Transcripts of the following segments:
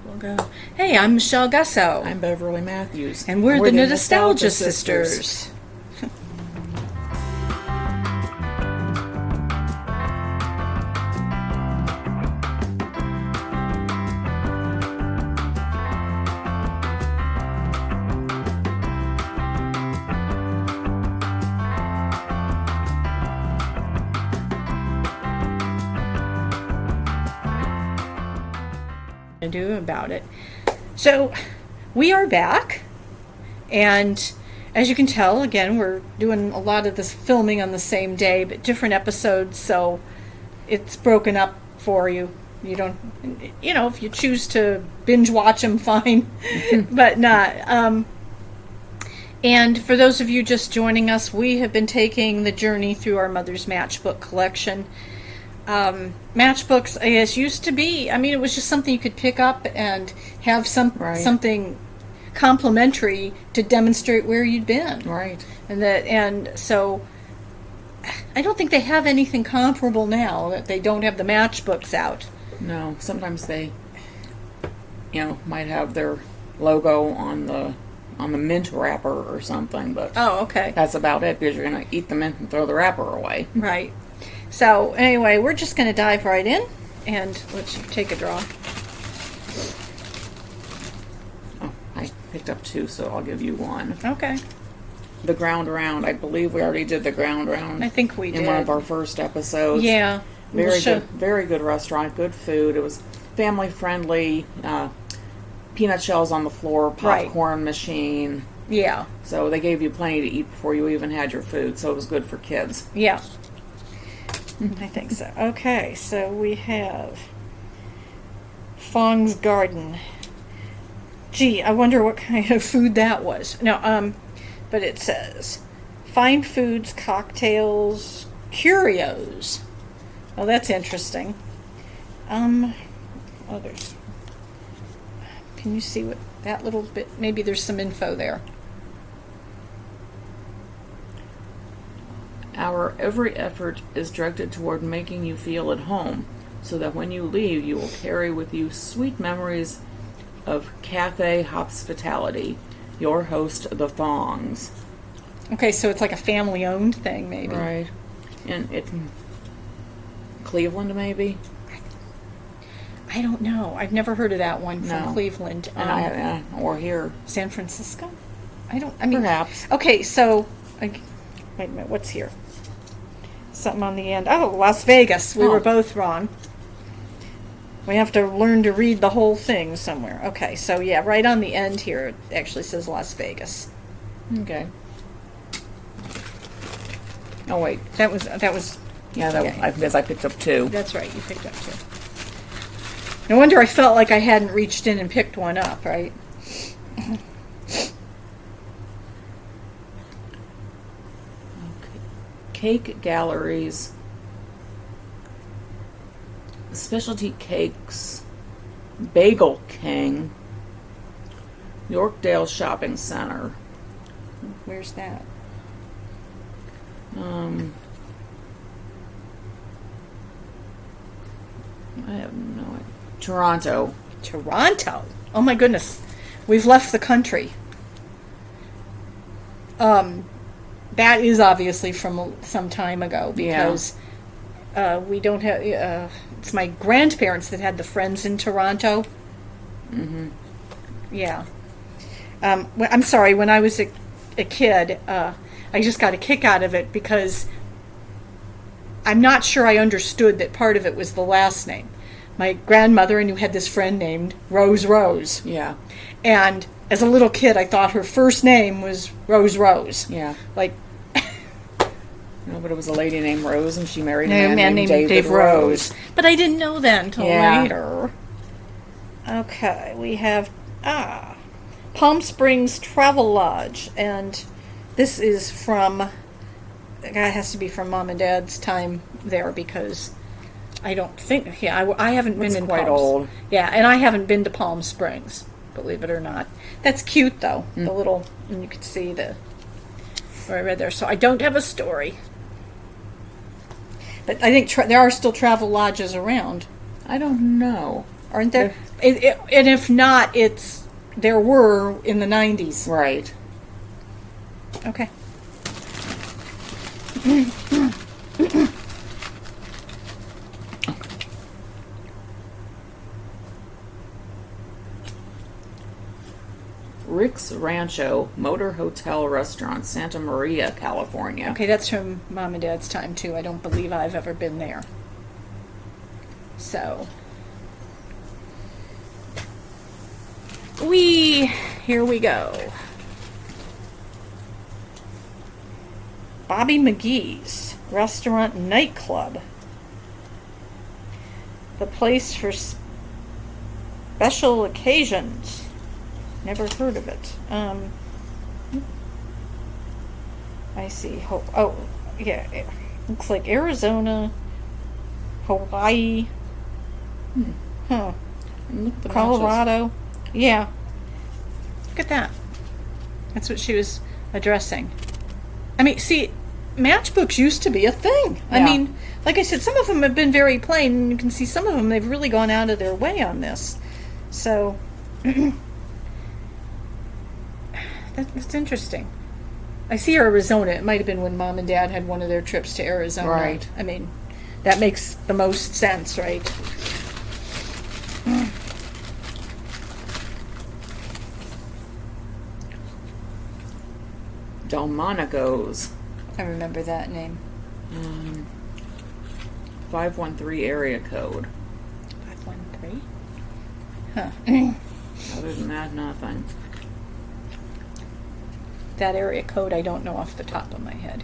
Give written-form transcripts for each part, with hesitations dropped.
we'll go. Hey, I'm Michelle Gusso. I'm Beverly Matthews. And we're the Nostalgia Sisters. Do about it. So we are back, and as you can tell, again, we're doing a lot of this filming on the same day, but different episodes, so it's broken up for you. You don't, if you choose to binge watch them, fine, but not. And for those of you just joining us, we have been taking the journey through our mother's matchbook collection. Matchbooks, I guess, used to be, it was just something you could pick up and have something complimentary to demonstrate where you'd been. Right. And so I don't think they have anything comparable now, that they don't have the matchbooks out. No, sometimes they, might have their logo on the mint wrapper or something, but okay. That's about it, because you're going to eat the mint and throw the wrapper away. Right. So, anyway, we're just going to dive right in, and let's take a draw. Oh, I picked up 2, so I'll give you 1. Okay. The Ground Round. I believe we already did the Ground Round. I think we did. In one of our first episodes. Yeah. Very good restaurant, good food. It was family friendly, peanut shells on the floor, popcorn machine. Yeah. So they gave you plenty to eat before you even had your food, so it was good for kids. Yeah. I think so. Okay, so we have Fong's Garden. Gee, I wonder what kind of food that was. No, but it says fine foods, cocktails, curios. Oh, that's interesting. Others. Can you see what that little bit? Maybe there's some info there. Our every effort is directed toward making you feel at home, so that when you leave, you will carry with you sweet memories of cafe hospitality. Your host, the Thongs. Okay, so it's like a family-owned thing, maybe. Right. And it's Cleveland, maybe? I don't know. I've never heard of that one from Cleveland. And or here. San Francisco? Perhaps. Okay, so, wait a minute, what's here? Something on the end. Oh, Las Vegas. We were both wrong. We have to learn to read the whole thing somewhere. Okay, so yeah, right on the end here, it actually says Las Vegas. Okay. Oh, wait. That was. Yeah, because I picked up 2. That's right, you picked up 2. No wonder I felt like I hadn't reached in and picked one up, right? Cake galleries, specialty cakes, Bagel King, Yorkdale Shopping Center. Where's that? I have no idea. Toronto. Oh my goodness, we've left the country. That is obviously from some time ago, because we don't have. It's my grandparents that had the friends in Toronto. Mm-hmm. Yeah. I'm sorry. When I was a kid, I just got a kick out of it because I'm not sure I understood that part of it was the last name. My grandmother and who had this friend named Rose. Yeah. And as a little kid, I thought her first name was Rose. Yeah. Like. No, but it was a lady named Rose, and she married a man named Dave Rose. But I didn't know that until later. Okay, we have Palm Springs Travel Lodge, and this is from. It has to be from Mom and Dad's time there, because I don't think. Yeah, I haven't been in. Quite old. Yeah, and I haven't been to Palm Springs, believe it or not. That's cute though. The little, and you can see the. Where I read there, so I don't have a story. But I think there are still travel lodges around. I don't know. Aren't there? And if not, there were in the 90s. Right. Okay. Rick's Rancho Motor Hotel Restaurant, Santa Maria, California. Okay, that's from Mom and Dad's time, too. I don't believe I've ever been there. So, here we go. Bobby McGee's Restaurant and Nightclub. The place for special occasions. Never heard of it. I see. Oh, yeah. It looks like Arizona, Hawaii, And look at the Colorado. matches. Yeah. Look at that. That's what she was addressing. I mean, see, matchbooks used to be a thing. I Yeah. mean, like I said, some of them have been very plain, and you can see some of them, they've really gone out of their way on this. So, that's interesting. I see Arizona. It might have been when Mom and Dad had one of their trips to Arizona. Right. I mean, that makes the most sense, right? Delmonico's. I remember that name. 513 area code. 513? Huh. Other than that, nothing. That area code I don't know off the top of my head.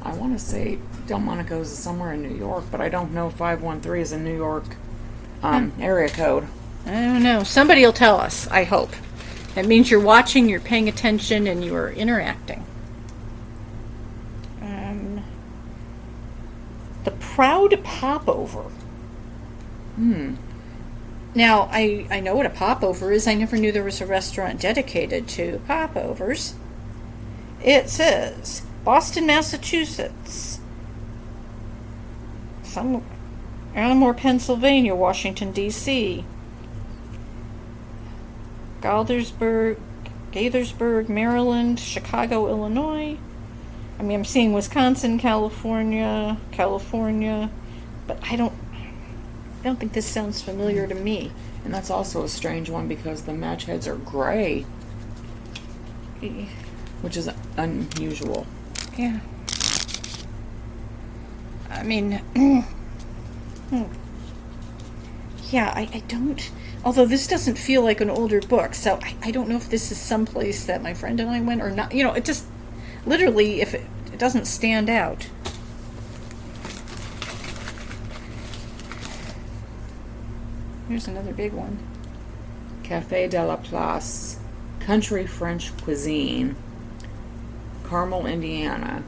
I want to say Delmonico's is somewhere in New York, but I don't know if 513 is a New York area code. I don't know. Somebody will tell us, I hope. It means you're watching, you're paying attention, and you're interacting. The Proud Popover. Now, I know what a popover is. I never knew there was a restaurant dedicated to popovers. It says, Boston, Massachusetts. Allamore, Pennsylvania, Washington, D.C. Gaithersburg, Maryland, Chicago, Illinois. I mean, I'm seeing Wisconsin, California, but I don't think this sounds familiar to me. And that's also a strange one because the match heads are gray, which is unusual. Yeah. I mean, yeah, I don't, although this doesn't feel like an older book, so I don't know if this is someplace that my friend and I went or not. You know, it just, literally, if it doesn't stand out. Here's another big one. Café de la Place, Country French Cuisine, Carmel, Indiana.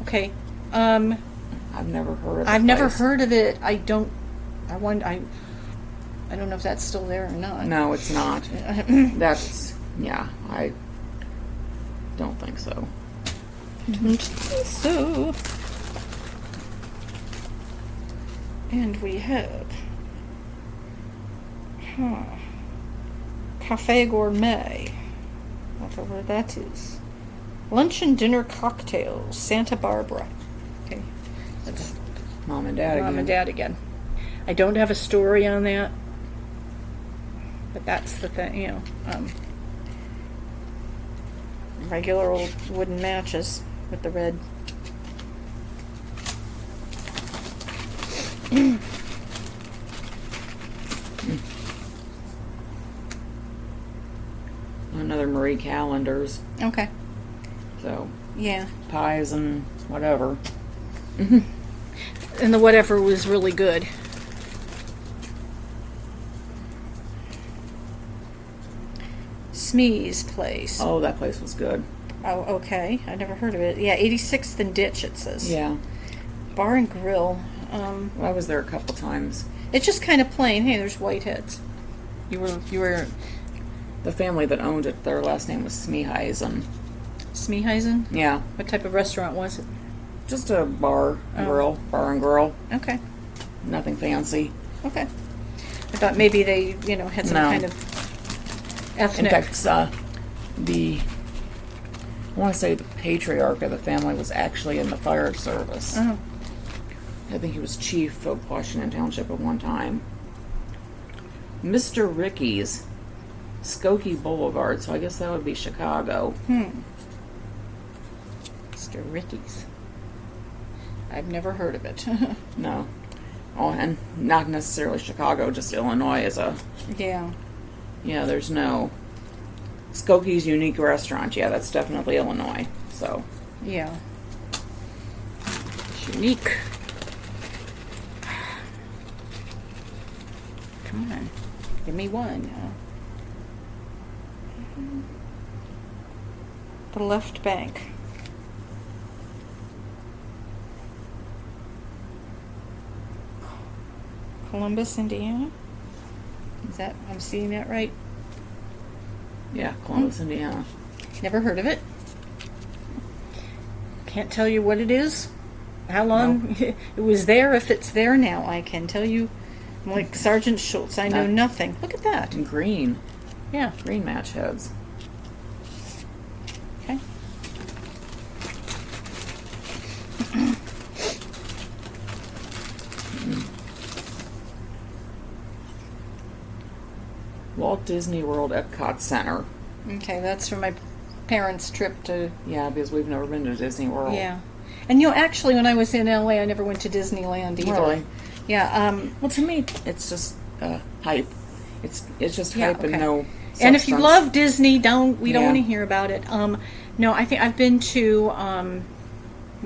Okay. I've never heard of it. I've never heard of it. I don't know if that's still there or not. No, it's not. That's, yeah, I don't think so. So, and we have Cafe Gourmet, whatever that is. Lunch and dinner cocktails, Santa Barbara. Okay, that's Mom and Dad Mom again. and Dad again. I don't have a story on that, but that's the thing, you know. Regular old wooden matches with the red. Another Marie Callender's. Okay. So, Yeah. pies and whatever. And the whatever was really good. Smee's place. Oh, that place was good. Oh, okay. I never heard of it. Yeah, 86th and Ditch, it says. Yeah. Bar and Grill. I was there a couple times. It's just kind of plain. Hey, there's Whiteheads. You were The family that owned it, their last name was Smeeheisen. Smeeheisen? Yeah. What type of restaurant was it? Just a bar Oh. grill, bar and grill. Okay. Nothing fancy. Okay. I thought maybe they, had some No. kind of ethnic. In fact, I want to say the patriarch of the family was actually in the fire service. Oh. I think he was chief of Washington Township at one time. Mr. Ricky's, Skokie Boulevard, so I guess that would be Chicago. Mr. Ricky's. I've never heard of it. No. Oh, and not necessarily Chicago, just Illinois is a... Yeah. Yeah, there's no... Skokie's Unique Restaurant, yeah, that's definitely Illinois, so... Yeah. It's unique. Come on. Give me one. The left bank. Columbus, Indiana? Is that, I'm seeing that right? Yeah, Columbus, Indiana. Never heard of it. Can't tell you what it is. How long it was there, if it's there now. I can tell you, I'm like Sergeant Schultz, I know nothing. Look at that. And green. Yeah. Green match heads. Okay. Walt Disney World Epcot Center. Okay, that's from my parents' trip to... Yeah, because we've never been to Disney World. Yeah. And actually, when I was in LA, I never went to Disneyland either. Really? Yeah. Well, to me, it's just hype. It's just hype and no substance. And if you love Disney, we don't Yeah. want to hear about it. No, I think I've been to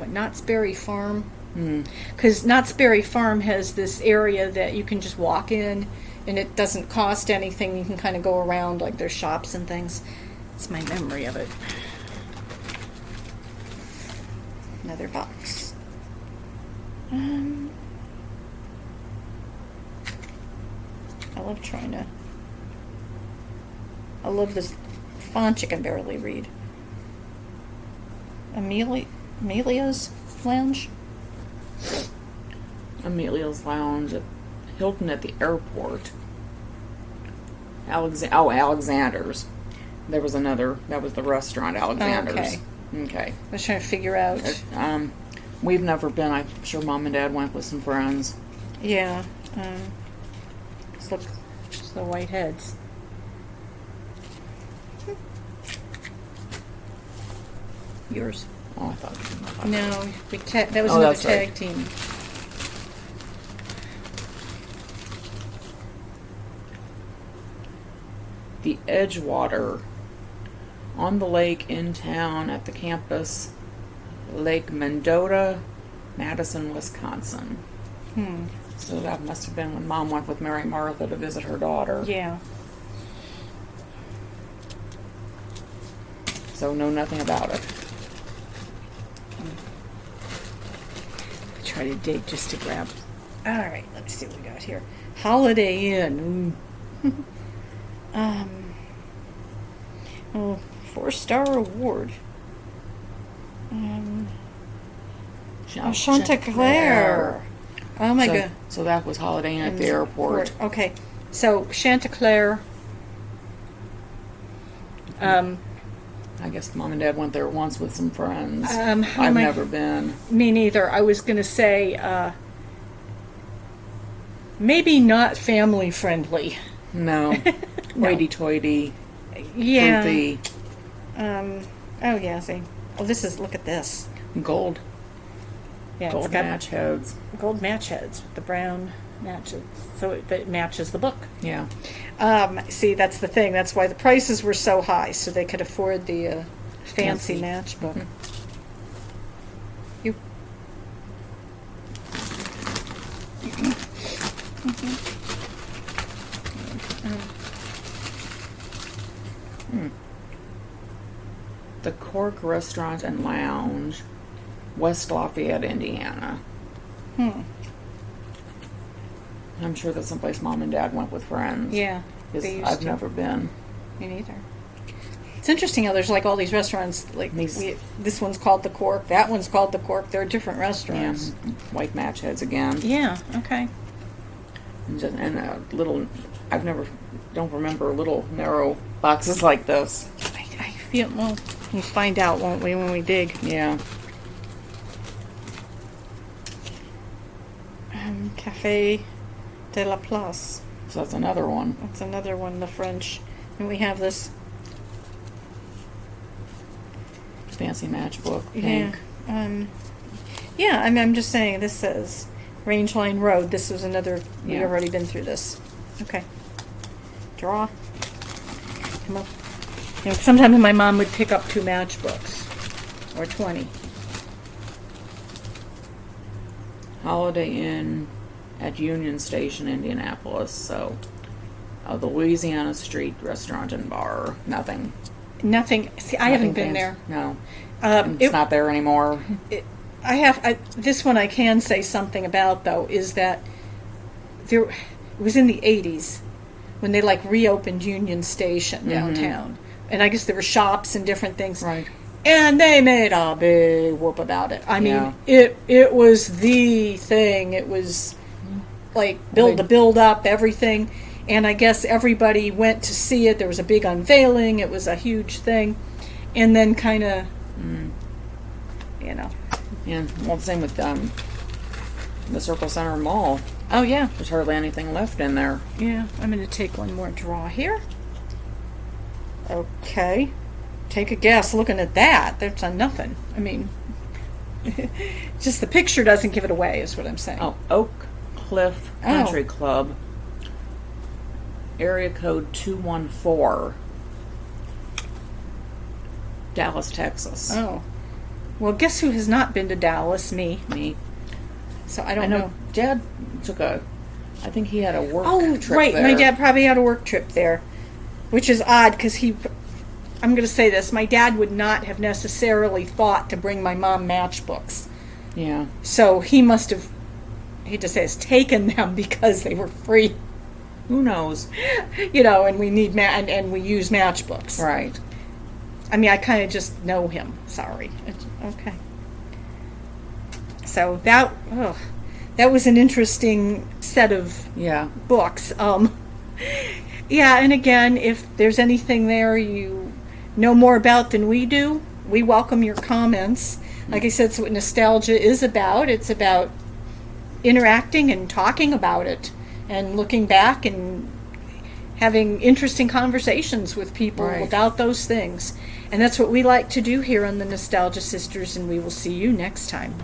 Knott's Berry Farm, because Knott's Berry Farm has this area that you can just walk in, and it doesn't cost anything. You can kind of go around, like there's shops and things. It's my memory of it. Another box. I love trying to... I love this font you can barely read. Amelia's Lounge? Amelia's Lounge at Hilton at the airport. Alexander's. There was another. That was the restaurant, Alexander's. Okay. I was trying to figure out. We've never been. I'm sure Mom and Dad went with some friends. Yeah. Look, it's the white heads. Yours. Oh, I thought. No, that was Oh, another that's tag right. team. The Edgewater. On the lake, in town, at the campus, Lake Mendota, Madison, Wisconsin. So that must have been when Mom went with Mary Martha to visit her daughter. Yeah. So know nothing about it. I try to dig just to grab. All right, let's see what we got here. Holiday Inn. Oh, 4-star award. Chanticleer. Oh my god. So that was Holiday Inn at the airport. Okay, so Chanticleer. I guess Mom and Dad went there once with some friends. I've never been. Me neither. I was going to say maybe not family friendly. No. Hoity-toity. Yeah. Fruity. Oh yeah. See. Oh, look at this. Gold. Yeah, Gold it's got match heads. gold match heads. The brown matches, so it matches the book. Yeah. See, that's the thing. That's why the prices were so high, so they could afford the fancy matchbook. You. The Cork Restaurant and Lounge, West Lafayette, Indiana. I'm sure that's someplace Mom and Dad went with friends. Yeah. I've never been. Me neither. It's interesting how there's like all these restaurants. Like this one's called the Cork. That one's called the Cork. They're different restaurants. White match heads again. Yeah. Okay. and little. Don't remember little narrow boxes like this. I feel, well, we'll find out, won't we, when we dig? Yeah. Café de la Place. So that's another one. That's another one, the French. And we have this. Fancy matchbook. Pink. Yeah, I'm just saying, this says Rangeline Road. This was another, we've already been through this. Okay. Draw. Come up. Sometimes my mom would pick up 2 matchbooks. Or 20. Holiday Inn at Union Station, Indianapolis. So, the Louisiana Street Restaurant and Bar. Nothing. See, I haven't been there. No. It's not there anymore. This one I can say something about, though, is that it was in the 80s when they reopened Union Station downtown. And I guess there were shops and different things. Right. And they made a big whoop about it. I mean, it was the thing. It was build up, everything. And I guess everybody went to see it. There was a big unveiling. It was a huge thing. And then kind of, Yeah, well, the same with the Circle Center Mall. Oh, yeah. There's hardly anything left in there. Yeah, I'm going to take one more draw here. Okay. Take a guess looking at that. That's a nothing. I mean, just the picture doesn't give it away, is what I'm saying. Oh, Oak Cliff Country Club. Area code 214. Dallas, Texas. Oh. Well, guess who has not been to Dallas? Me. So I don't know. Dad I think he had a work trip there. Right. My dad probably had a work trip there, which is odd because I'm going to say this, my dad would not have necessarily thought to bring my mom matchbooks. Yeah. So he must have, I hate to say this, taken them because they were free. Who knows? And we need and we use matchbooks. Right. I mean, I kind of just know him. Sorry. Okay. So that was an interesting set of books. Yeah, and again, if there's anything there you know more about than we do, we welcome your comments. Like I said, it's what nostalgia is about. It's about interacting and talking about it and looking back and having interesting conversations with people about those things. And that's what we like to do here on the Nostalgia Sisters, and we will see you next time.